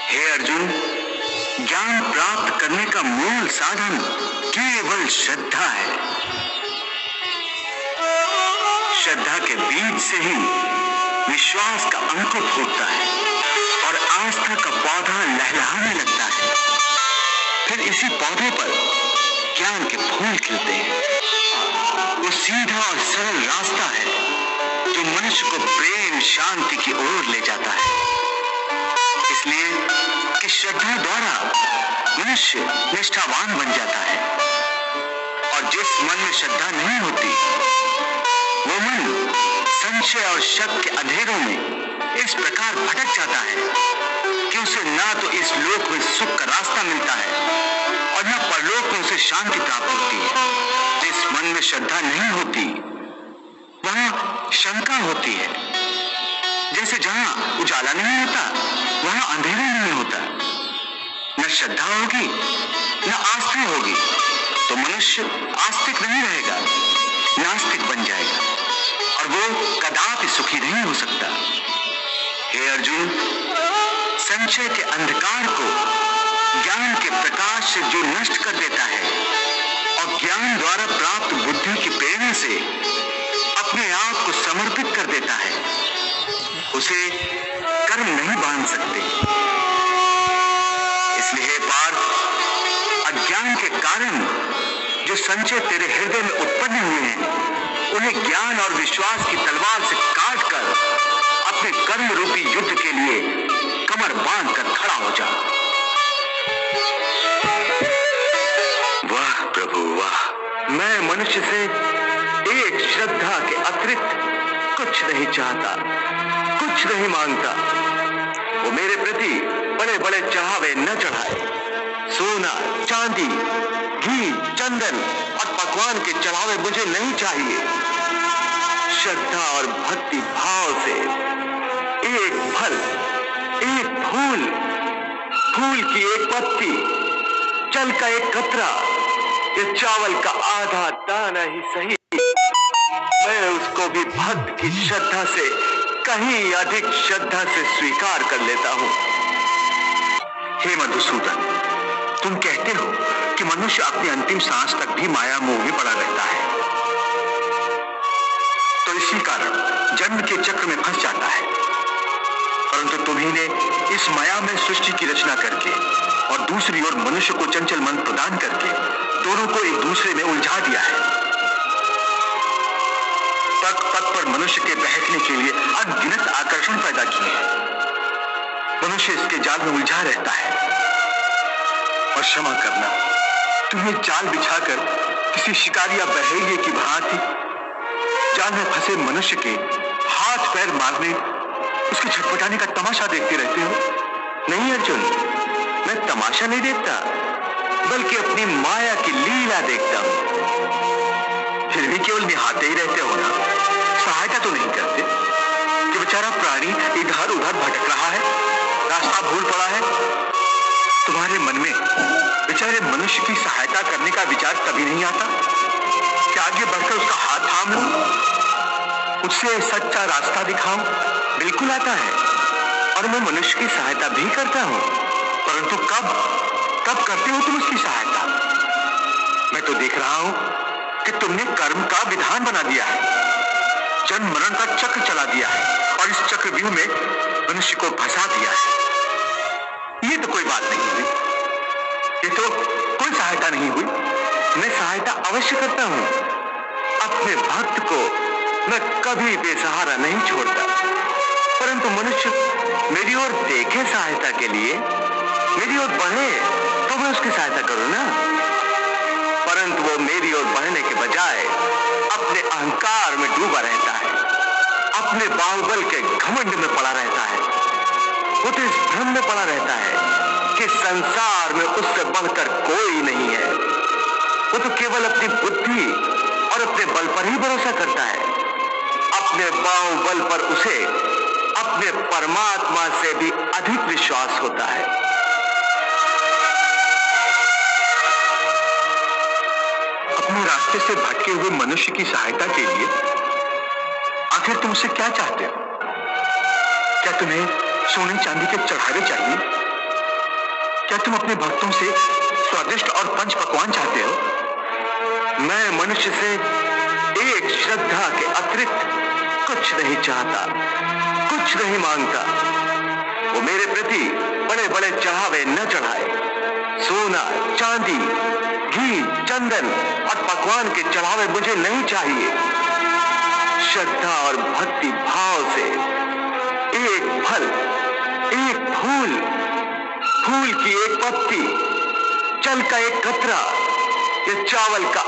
हे अर्जुन, ज्ञान प्राप्त करने का मूल साधन केवल श्रद्धा है। श्रद्धा के बीज से ही विश्वास का अंकुर फूटता है और आस्था का पौधा लहलहाने लगता है। फिर इसी पौधे पर ज्ञान के फूल खिलते हैं। वो सीधा और सरल रास्ता है जो मनुष्य को प्रेम शांति की ओर ले जाता है। इसलिए कि श्रद्धा द्वारा मनुष्य निष्ठावान बन जाता है और जिस मन में श्रद्धा नहीं होती वो मन संशय और शक के अंधेरों में इस प्रकार भटक जाता है कि उसे ना तो इस लोक में सुख का रास्ता मिलता है और न परलोक में उसे शांति प्राप्त होती है। जिस मन में श्रद्धा नहीं होती वहां शंका होती है। जैसे जहां उजाला नहीं होता वहां अंधेरा नहीं होता। न श्रद्धा होगी न आस्था होगी तो मनुष्य आस्तिक नहीं रहेगा, नास्तिक बन जाएगा और वो कदापि सुखी नहीं हो सकता। हे अर्जुन, संशय के अंधकार को ज्ञान के प्रकाश से जो नष्ट कर देता है और ज्ञान द्वारा प्राप्त बुद्धि की प्रेरणा से अपने आप को समर्पित कर देता है, उसे कर्म नहीं बांध सकते। इसलिए हे पार्थ, अज्ञान के कारण जो संशय तेरे हृदय में उत्पन्न हुए हैं उन्हें ज्ञान और विश्वास की तलवार से काटकर अपने कर्म रूपी युद्ध के लिए कमर बांधकर खड़ा हो जा। वाह प्रभु वाह, मैं मनुष्य से एक श्रद्धा के अतिरिक्त कुछ नहीं चाहता, कुछ नहीं मांगता। वो मेरे प्रति बड़े बड़े चढ़ावे न चढ़ाए। सोना, चांदी, घी, चंदन और पकवान के चढ़ावे मुझे नहीं चाहिए। श्रद्धा और भक्ति भाव से एक फल, एक फूल, फूल की एक पत्ती, जल का एक कतरा या चावल का आधा दाना ही सही, मैं उसको भी भक्त की श्रद्धा से कहीं अधिक श्रद्धा से स्वीकार कर लेता हूं। हे मधुसूदन, तुम कहते हो कि मनुष्य अपनी अंतिम सांस तक भी माया मोह में पड़ा रहता है, तो इसी कारण जन्म के चक्र में फंस जाता है। परंतु तुम्ही ने इस माया में सृष्टि की रचना करके और दूसरी ओर मनुष्य को चंचल मन प्रदान करके दोनों को एक दूसरे में उलझा दिया है। पग पग पर मनुष्य के बहकने के लिए अनगिनत आकर्षण पैदा किए हैं। मनुष्य इसके जाल में उलझा रहता है। और क्षमा करना, तुम्हें जाल बिछाकर किसी शिकारी या बहेलिए की भांति जाल में फंसे मनुष्य के हाथ पैर मारने, उसके छटपटाने का तमाशा देखते रहते हो। नहीं अर्जुन, मैं तमाशा नहीं देखता, बल्कि अपनी माया की लीला देखता हूं। फिर भी केवल निहाते ही रहते हो ना, सहायता तो नहीं करते कि बेचारा प्राणी इधर उधर भटक रहा है, रास्ता भूल पड़ा है। तुम्हारे मन में बेचारे मनुष्य की सहायता करने का विचार कभी नहीं आता कि आगे बढ़कर उसका हाथ थाम लूं, उससे सच्चा रास्ता दिखाऊं? बिल्कुल आता है और मैं मनुष्य की सहायता भी करता हूं, परंतु कब कब करते हो तुम उसकी सहायता? मैं तो देख रहा हूं कि तुमने कर्म का विधान बना दिया है, जन्म मरण का चक्र चला दिया है और इस चक्रव्यूह में मनुष्य को फंसा दिया है। ये तो कोई बात नहीं हुई, ये तो कोई सहायता नहीं हुई। मैं सहायता अवश्य करता हूं। अपने भक्त को मैं कभी बेसहारा नहीं छोड़ता, परंतु मनुष्य मेरी ओर देखे सहायता के लिए, मेरी ओर बढ़े तो मैं उसकी सहायता करूं ना। परंतु वो मेरी ओर बढ़ने के बजाय अपने अहंकार में डूबा रहता है, अपने बाहुबल के घमंड में पड़ा रहता है। वो तो इस भ्रम में पड़ा रहता है कि संसार में उससे बढ़कर कोई नहीं है। वो तो केवल अपनी बुद्धि और अपने बल पर ही भरोसा करता है। अपने बाहुबल पर उसे अपने परमात्मा से भी अधिक विश्वास होता है। अपने रास्ते से भटके हुए मनुष्य की सहायता के लिए आखिर तुम उससे क्या चाहते हो? क्या तुम्हें सोने चांदी के चढ़ावे चाहिए क्या तुम अपने भक्तों से स्वादिष्ट और पंच पकवान चाहते हो? मैं मनुष्य से एक श्रद्धा के अतिरिक्त कुछ नहीं चाहता, कुछ नहीं मांगता। वो मेरे प्रति बड़े बड़े चढ़ावे न चढ़ाए। सोना, चांदी, घी, चंदन और पकवान के चढ़ावे मुझे नहीं चाहिए। श्रद्धा और भक्ति भाव से एक फल, एक फूल, फूल की एक पत्ती, जल का एक कतरा या चावल का